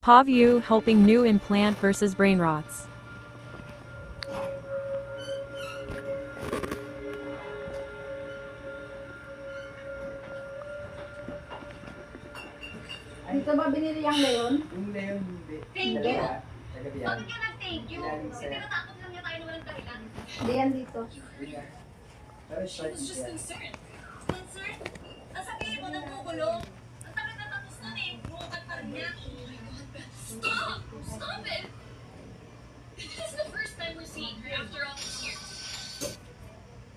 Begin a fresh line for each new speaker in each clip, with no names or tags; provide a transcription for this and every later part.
PAVU helping new implant versus brain rots.
Dito ba binili yung leon?
Yung leon hindi.
Thank you.
Kagabi
Bakit ka nag-thank you? Tinatakot lang niya tayo na walang dahilan.
Hindi yan dito.
Pero short
It's just
siya.
concerned. Concerned? Ang sabihin mo, nagkukulong. Ang tagal na tapos nun eh. Bukat pa rin niya. Oh my God. Stop! Stop it! This is the first time we're seeing her after all these years.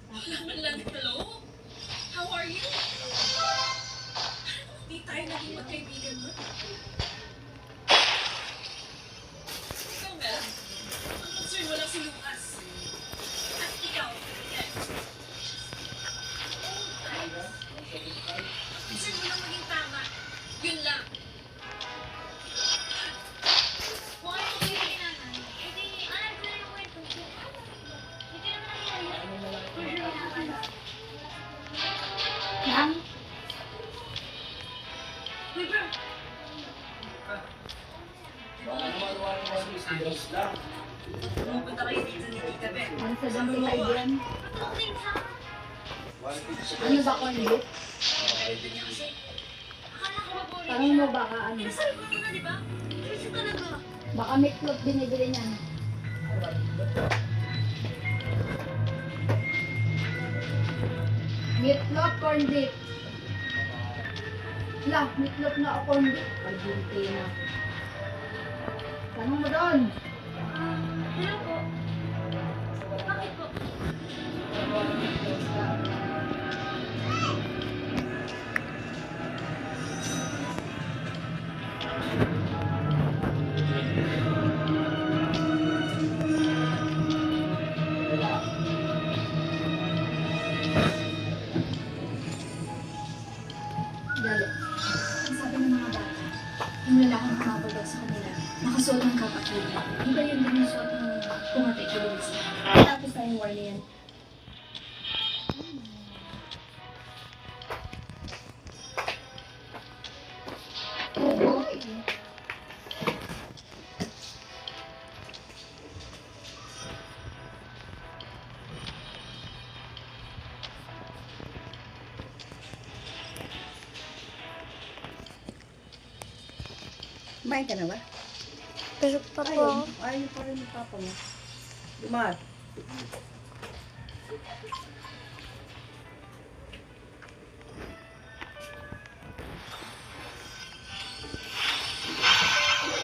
Wala man lang, hello? How are you? Di tayo naging magkaibigan mo. Ikaw, Mel. Ang concern mo lang si Lucas. At ikaw, Ted. Concern mo lang maging tama. Yun lang. Kung ayaw mo kayo kailangan, edi alam ko na yung kwento ko. Hindi naman nangyari.
Yan.
Uy, bro. Pupunta kayo dito ni Tita Beth.
Ano sa 75 yan?
Patungting ha?
Ano ba condit?
Pwede niya kasi. Akala ko ba boring
Parang mo baka ano?
Kinasal mo na, di ba? Kasi talaga.
Baka meatloaf binibili niyan. Meatloaf, corned beef. Lah, meatloaf na o corned beef. Ay, bunti na. Tanong mo doon.
Hello po. Bakit po?
Dali.
Ang sabi ng mga bata, yung lalaking kumabagay sa kanila, nakasuot ng kapatid. Di ba yun din yung suot ng pumatay kay Luisa? Tapos tayong war na yan.
Kumain ka na ba?
Pero pa po,
Ayaw pa rin yung papa mo. Lumar.